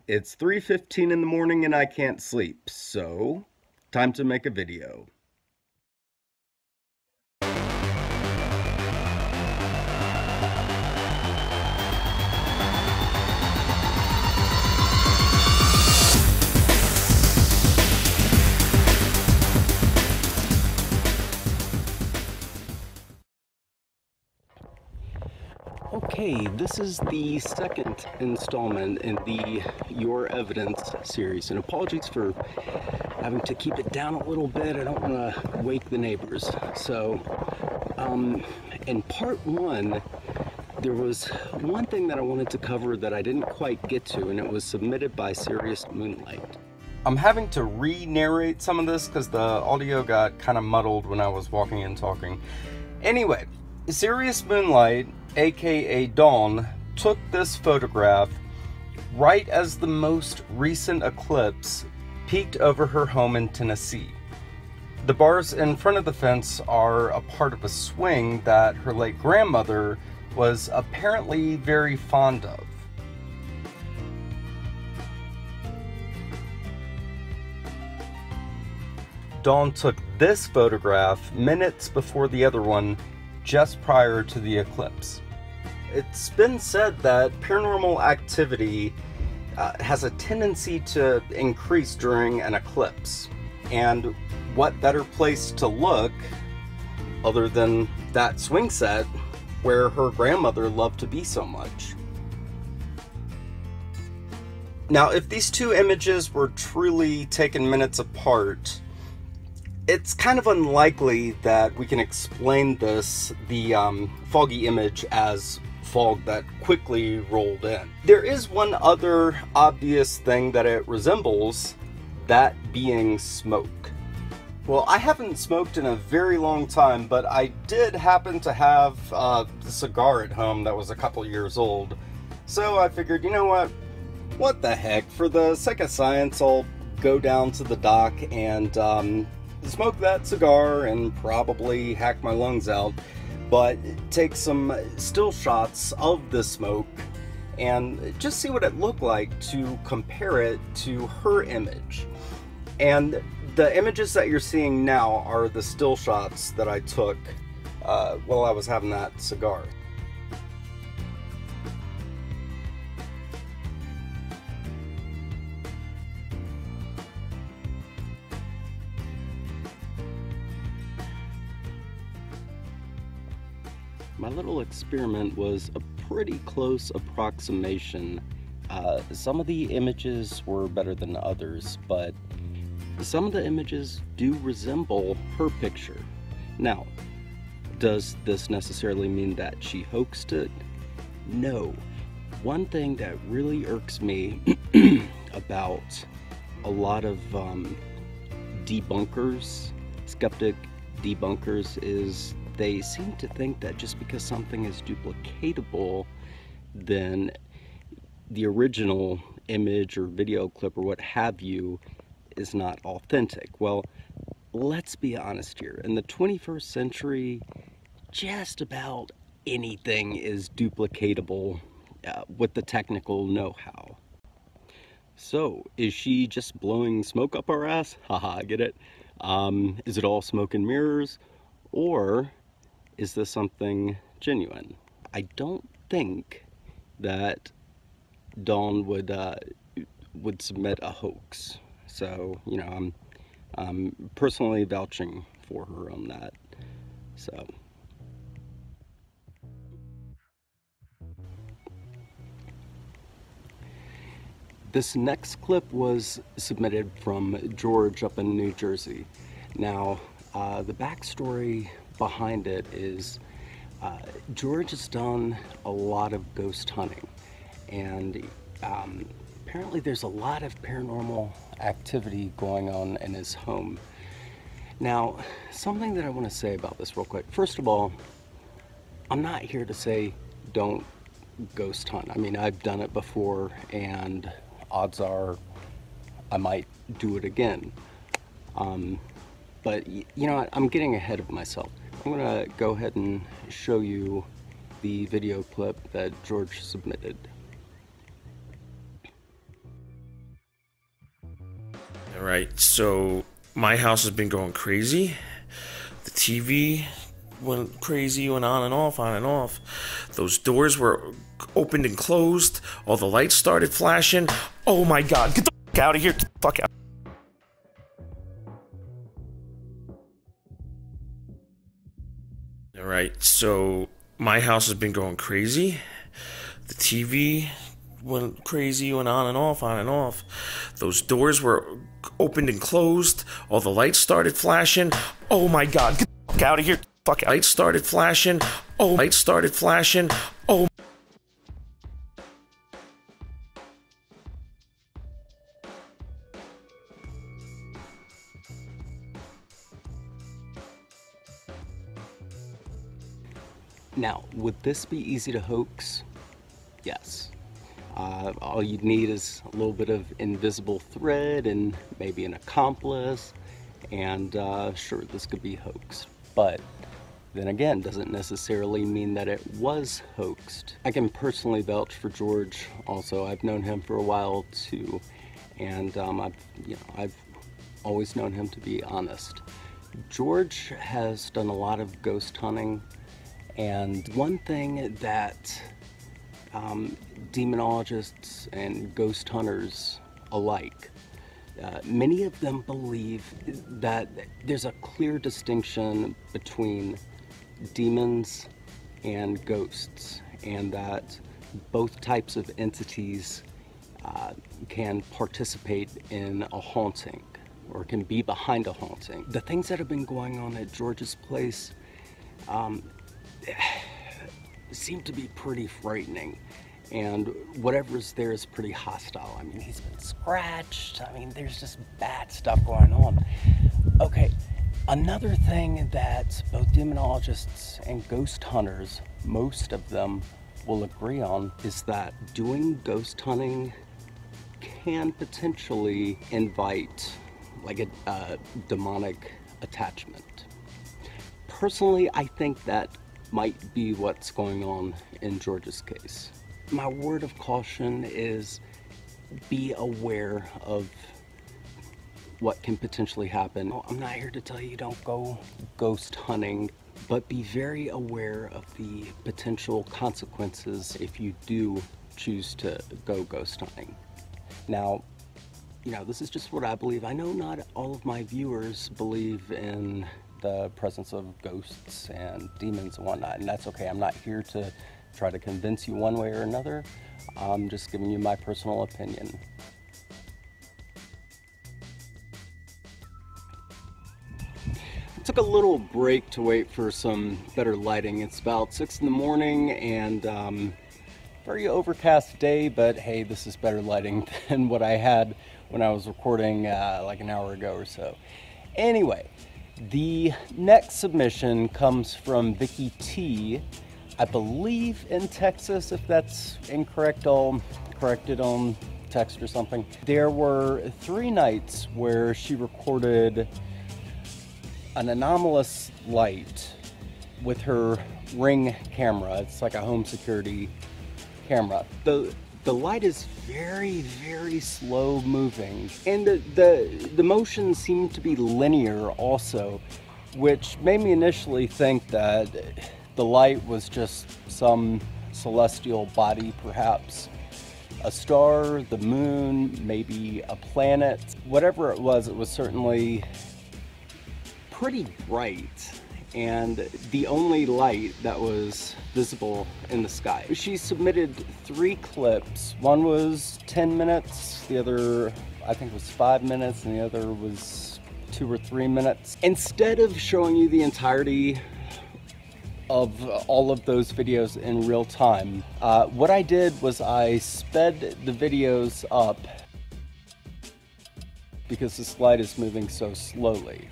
It's 3:15 in the morning and I can't sleep, so time to make a video. Okay, this is the second installment in the Your Evidence series, and apologies for having to keep it down a little bit. I don't want to wake the neighbors. So, in part one, there was one thing that I wanted to cover that I didn't quite get to, and it was submitted by Serious Moonlight. I'm having to re-narrate some of this because the audio got kind of muddled when I was walking and talking. Anyway, Serious Moonlight, aka Dawn, took this photograph right as the most recent eclipse peeked over her home in Tennessee. The bars in front of the fence are a part of a swing that her late grandmother was apparently very fond of. Dawn took this photograph minutes before the other one, just prior to the eclipse. It's been said that paranormal activity has a tendency to increase during an eclipse. And what better place to look other than that swing set where her grandmother loved to be so much. Now, if these two images were truly taken minutes apart, it's kind of unlikely that we can explain this, the foggy image, as fog that quickly rolled in. There is one other obvious thing that it resembles, that being smoke. Well, I haven't smoked in a very long time, but I did happen to have a cigar at home that was a couple years old. So I figured, you know what the heck, for the sake of science, I'll go down to the dock and smoke that cigar and probably hack my lungs out, but take some still shots of the smoke and just see what it looked like to compare it to her image. And the images that you're seeing now are the still shots that I took while I was having that cigar. My little experiment was a pretty close approximation. Some of the images were better than others, but some of the images do resemble her picture. Now, does this necessarily mean that she hoaxed it? No. One thing that really irks me about a lot of debunkers, skeptic debunkers, is they seem to think that just because something is duplicatable, then the original image or video clip or what have you is not authentic. Well, let's be honest here. In the 21st century, just about anything is duplicatable with the technical know-how. So, is she just blowing smoke up our ass? Haha, get it? Is it all smoke and mirrors? Or is this something genuine? I don't think that Dawn would submit a hoax. So, you know, I'm personally vouching for her on that. So, this next clip was submitted from George up in New Jersey. Now, the backstory behind it is George has done a lot of ghost hunting, and apparently there's a lot of paranormal activity going on in his home. Now, something that I want to say about this real quick. First of all, I'm not here to say don't ghost hunt. I mean, I've done it before, and odds are I might do it again. But you know what? I'm getting ahead of myself. I'm gonna go ahead and show you the video clip that George submitted. Alright, so my house has been going crazy. The TV went crazy, went on and off, on and off. Those doors were opened and closed. All the lights started flashing. Oh my god, get the fuck out of here. Get the fuck out. Alright, so my house has been going crazy. The TV went crazy, went on and off, on and off. Those doors were opened and closed. All the lights started flashing. Oh my god, get the fuck out of here. Fuck, lights started flashing. Oh, lights started flashing. Oh. Now, would this be easy to hoax? Yes. All you'd need is a little bit of invisible thread and maybe an accomplice, and sure, this could be hoaxed. But then again, doesn't necessarily mean that it was hoaxed. I can personally vouch for George. Also, I've known him for a while too, and I've always known him to be honest. George has done a lot of ghost hunting, and one thing that demonologists and ghost hunters alike, many of them believe that there's a clear distinction between demons and ghosts, and that both types of entities can participate in a haunting or can be behind a haunting. The things that have been going on at George's place seem to be pretty frightening, and whatever's there is pretty hostile. I mean, he's been scratched. I mean, there's just bad stuff going on. Okay, another thing that both demonologists and ghost hunters, most of them, will agree on is that doing ghost hunting can potentially invite like a demonic attachment. Personally, I think that might be what's going on in George's case. My word of caution is be aware of what can potentially happen. I'm not here to tell you don't go ghost hunting, but be very aware of the potential consequences if you do choose to go ghost hunting. Now, this is just what I believe. I know not all of my viewers believe in the presence of ghosts and demons and whatnot, and that's okay. I'm not here to try to convince you one way or another. I'm just giving you my personal opinion. I took a little break to wait for some better lighting. It's about 6 in the morning and very overcast day, but hey, this is better lighting than what I had when I was recording like an hour ago or so. Anyway, the next submission comes from Vicky T, I believe in Texas. If that's incorrect, I'll correct it on text or something. There were 3 nights where she recorded an anomalous light with her Ring camera. It's like a home security camera. The light is very, very slow moving, and the motion seemed to be linear also, which made me initially think that the light was just some celestial body, perhaps a star, the moon, maybe a planet. Whatever it was certainly pretty bright, and the only light that was visible in the sky. She submitted 3 clips. One was 10 minutes, the other I think was 5 minutes, and the other was 2 or 3 minutes. Instead of showing you the entirety of all of those videos in real time, what I did was I sped the videos up because the slide is moving so slowly.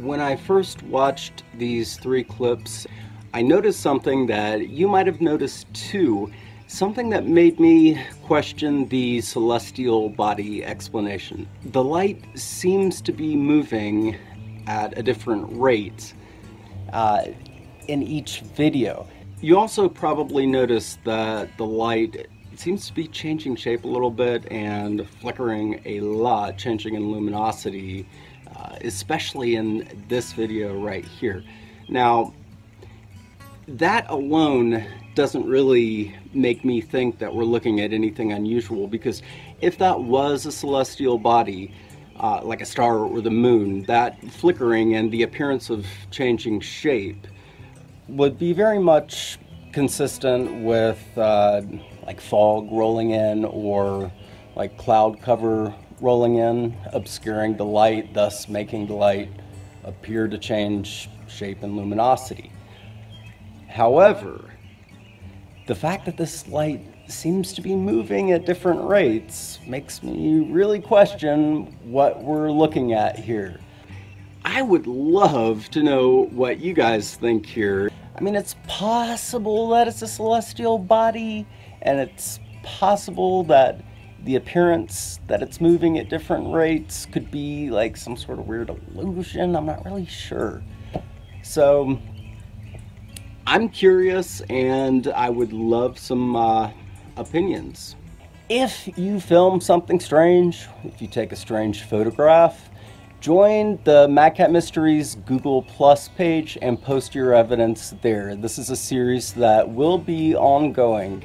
When I first watched these 3 clips, I noticed something that you might have noticed too, something that made me question the celestial body explanation. The light seems to be moving at a different rate in each video. You also probably noticed that the light seems to be changing shape a little bit and flickering a lot, changing in luminosity, especially in this video right here. Now, that alone doesn't really make me think that we're looking at anything unusual, because if that was a celestial body, like a star or the moon, that flickering and the appearance of changing shape would be very much consistent with like fog rolling in, or like cloud cover rolling in, obscuring the light, thus making the light appear to change shape and luminosity. However, the fact that this light seems to be moving at different rates makes me really question what we're looking at here. I would love to know what you guys think here. I mean, it's possible that it's a celestial body, and it's possible that the appearance that it's moving at different rates could be like some sort of weird illusion. I'm not really sure. So I'm curious, and I would love some opinions. If you film something strange, if you take a strange photograph, join the Mad Cat Mysteries Google Plus page and post your evidence there. This is a series that will be ongoing,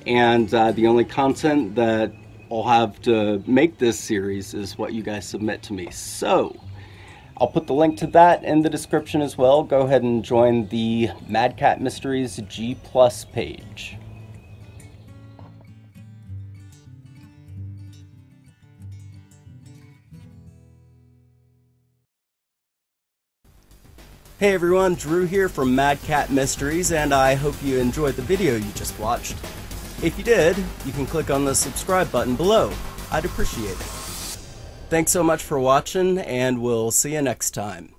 and the only content that I'll have to make this series is what you guys submit to me. So I'll put the link to that in the description as well. Go ahead and join the Mad Cat Mysteries G Plus page. Hey everyone, Drew here from Mad Cat Mysteries, and I hope you enjoyed the video you just watched. If you did, you can click on the subscribe button below. I'd appreciate it. Thanks so much for watching, and we'll see you next time.